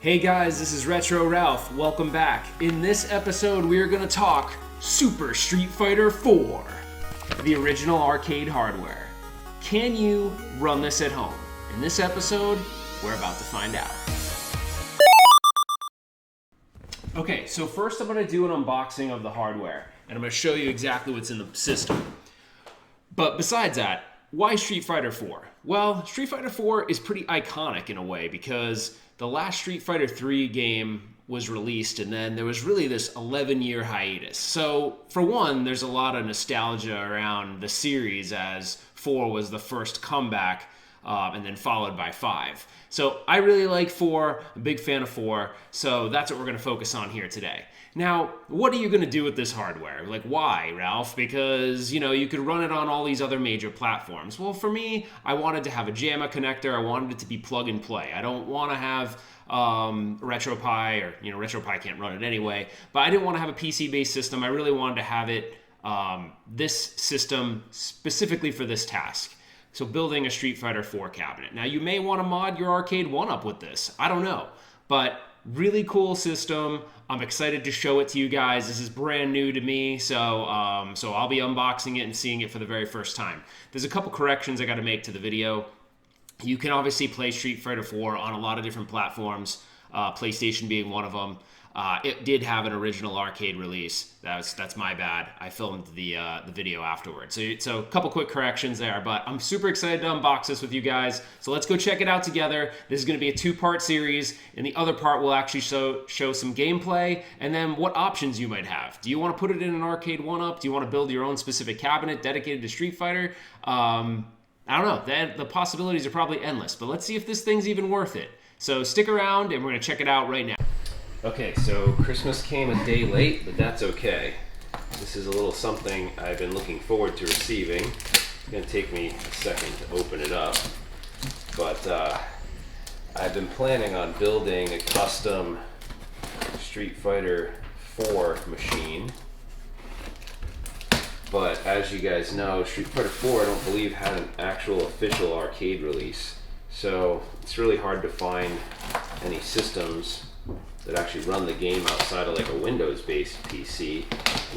Hey guys, this is Retro Ralph. Welcome back. In this episode, we are going to talk Super Street Fighter 4, the original arcade hardware. Can you run this at home? In this episode, we're about to find out. Okay, so first I'm going to do an unboxing of the hardware, and I'm going to show you exactly what's in the system. But besides that, why Street Fighter 4? Well, Street Fighter 4 is pretty iconic in a way because the last Street Fighter 3 game was released and then there was really this 11-year hiatus. So for one, there's a lot of nostalgia around the series as 4 was the first comeback and then followed by 5. So I really like 4, I'm a big fan of 4, so that's what we're going to focus on here today. Now, what are you going to do with this hardware? Like, why, Ralph? Because, you could run it on all these other major platforms. Well, for me, I wanted to have a JAMA connector. I wanted it to be plug and play. I don't want to have RetroPie, or, RetroPie can't run it anyway. But I didn't want to have a PC-based system. I really wanted to have it, this system, specifically for this task. So building a Street Fighter 4 cabinet. Now, you may want to mod your Arcade1up with this. I don't know. But really cool system. I'm excited to show it to you guys. This is brand new to me, so I'll be unboxing it and seeing it for the very first time. There's a couple corrections I got to make to the video. You can obviously play Street Fighter 4 on a lot of different platforms, PlayStation being one of them. It did have an original arcade release. That's my bad. I filmed the video afterwards. So a couple quick corrections there, but I'm super excited to unbox this with you guys. So let's go check it out together. This is going to be a 2-part series. In the other part, we'll actually show some gameplay and then what options you might have. Do you want to put it in an Arcade1up? Do you want to build your own specific cabinet dedicated to Street Fighter? I don't know. The possibilities are probably endless, but let's see if this thing's even worth it. So stick around and we're going to check it out right now. Okay, so Christmas came a day late, but that's okay. This is a little something I've been looking forward to receiving. It's going to take me a second to open it up, but I've been planning on building a custom Street Fighter 4 machine. But as you guys know, Street Fighter 4 I don't believe had an actual official arcade release. So it's really hard to find any systems that actually run the game outside of like a Windows-based PC,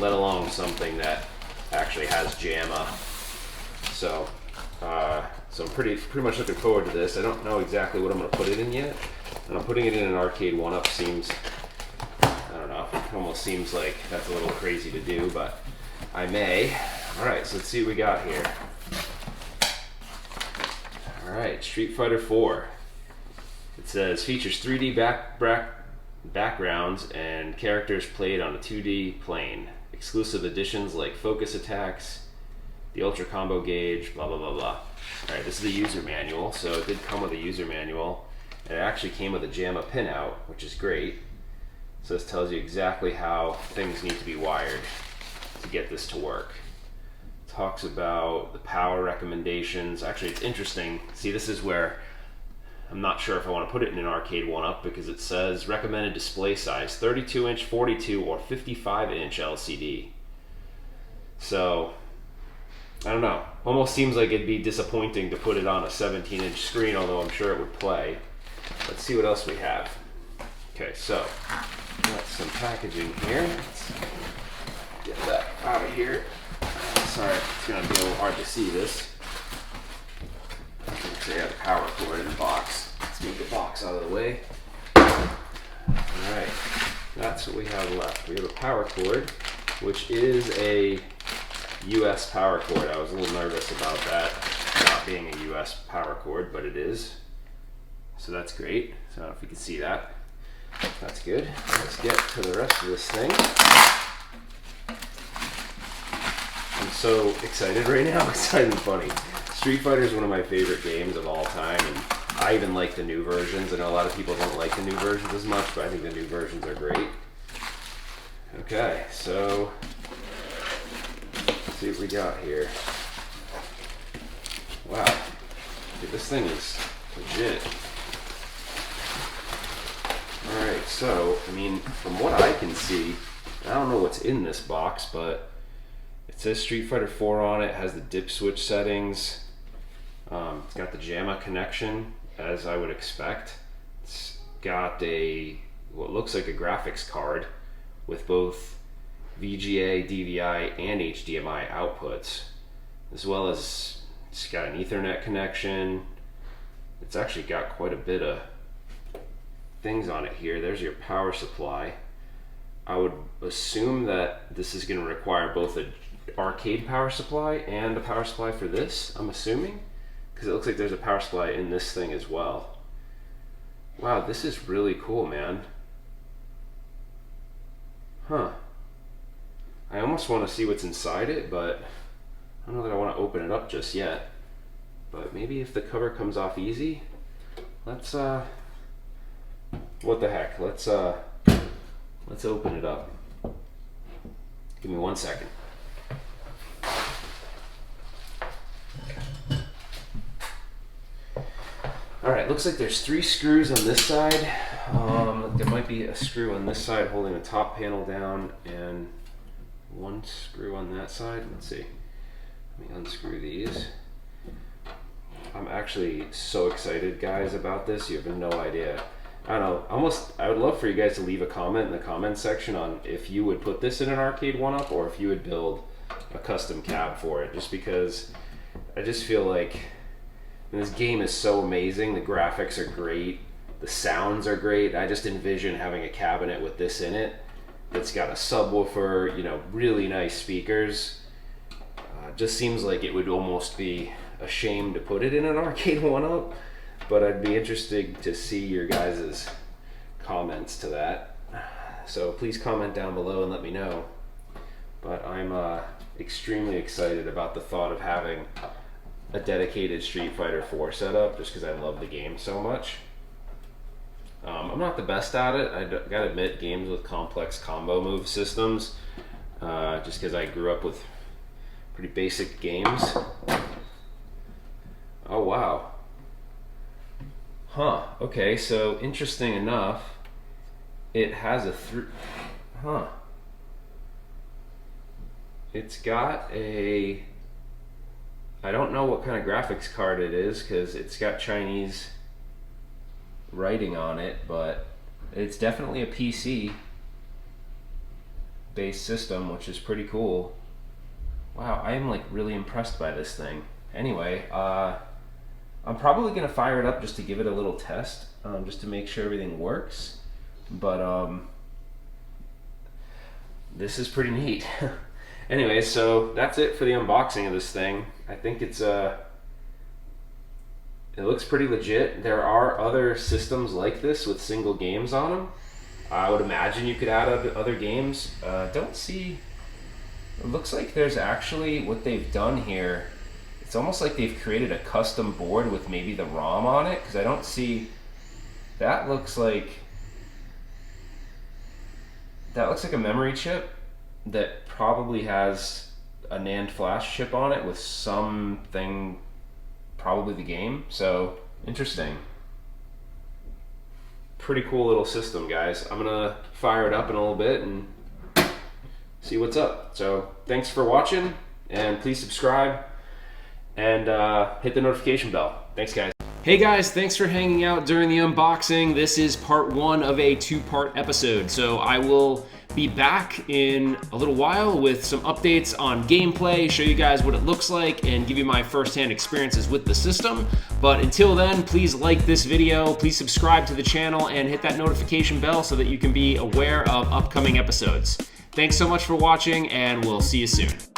let alone something that actually has JAMA. So, so I'm pretty much looking forward to this. I don't know exactly what I'm going to put it in yet, and I'm putting it in an Arcade1up seems, I don't know, it almost seems like that's a little crazy to do, but I may. All right, so let's see what we got here. All right, Street Fighter 4. It says features 3D backgrounds and characters played on a 2D plane. Exclusive additions like focus attacks, the ultra combo gauge, blah blah blah blah. Alright, this is the user manual, so it did come with a user manual, and it actually came with a JAMA pinout, which is great. So this tells you exactly how things need to be wired to get this to work. It talks about the power recommendations. Actually, it's interesting. See, this is where I'm not sure if I want to put it in an Arcade1up because it says recommended display size 32-inch, 42, or 55-inch LCD. So, I don't know. Almost seems like it'd be disappointing to put it on a 17-inch screen, although I'm sure it would play. Let's see what else we have. Okay, so, got some packaging here. Let's get that out of here. Sorry, it's going to be a little hard to see this. So you have the power cord in the box. Let's move the box out of the way. Alright, that's what we have left. We have a power cord, which is a US power cord. I was a little nervous about that not being a US power cord, but it is. So that's great. So I don't know if you can see that. That's good. Let's get to the rest of this thing. I'm so excited right now. It's not even funny. Street Fighter is one of my favorite games of all time, and I even like the new versions. I know a lot of people don't like the new versions as much, but I think the new versions are great. Okay, so let's see what we got here. Wow, dude, this thing is legit. Alright, so, I mean, from what I can see, I don't know what's in this box, but it says Street Fighter 4 on it, has the dip switch settings. It's got the JAMA connection, as I would expect. It's got what looks like a graphics card with both VGA, DVI, and HDMI outputs, as well as it's got an Ethernet connection. It's actually got quite a bit of things on it here. There's your power supply. I would assume that this is going to require both an arcade power supply and a power supply for this, I'm assuming, because it looks like there's a power supply in this thing as well. Wow, this is really cool, man. Huh. I almost want to see what's inside it, but I don't know that I want to open it up just yet. But maybe if the cover comes off easy, let's what the heck? Let's open it up. Give me 1 second. All right, looks like there's 3 screws on this side. There might be a screw on this side holding the top panel down, and 1 screw on that side. Let's see. Let me unscrew these. I'm actually so excited, guys, about this. You have no idea. I don't know, I would love for you guys to leave a comment in the comment section on if you would put this in an Arcade1up or if you would build a custom cab for it, just because I just feel like this game is so amazing. The graphics are great, the sounds are great. I just envision having a cabinet with this in it that's got a subwoofer, you know, really nice speakers. Just seems like it would almost be a shame to put it in an Arcade1up. But I'd be interested to see your guys' comments to that. So please comment down below and let me know. But I'm extremely excited about the thought of having a dedicated Street Fighter 4 setup, just because I love the game so much. I'm not the best at it. I gotta admit, games with complex combo move systems, just because I grew up with pretty basic games. Oh wow. Huh, okay, so interesting enough, it has a it's got a, I don't know what kind of graphics card it is because it's got Chinese writing on it, but it's definitely a PC based system, which is pretty cool. Wow, I am like really impressed by this thing. Anyway, I'm probably going to fire it up just to give it a little test, just to make sure everything works. But this is pretty neat. Anyway, so that's it for the unboxing of this thing. I think it's it looks pretty legit. There are other systems like this with single games on them. I would imagine you could add other games. Don't see, it looks like there's actually, what they've done here, it's almost like they've created a custom board with maybe the ROM on it, because I don't see, that looks like a memory chip that probably has a NAND flash chip on it with something, probably the game. So interesting. Pretty cool little system, guys. I'm gonna fire it up in a little bit and see what's up. So thanks for watching, and please subscribe and hit the notification bell. Thanks, guys. Hey guys, thanks for hanging out during the unboxing. This is part 1 of a 2-part episode. So I will be back in a little while with some updates on gameplay, show you guys what it looks like, and give you my first-hand experiences with the system. But until then, please like this video, please subscribe to the channel, and hit that notification bell so that you can be aware of upcoming episodes. Thanks so much for watching, and we'll see you soon.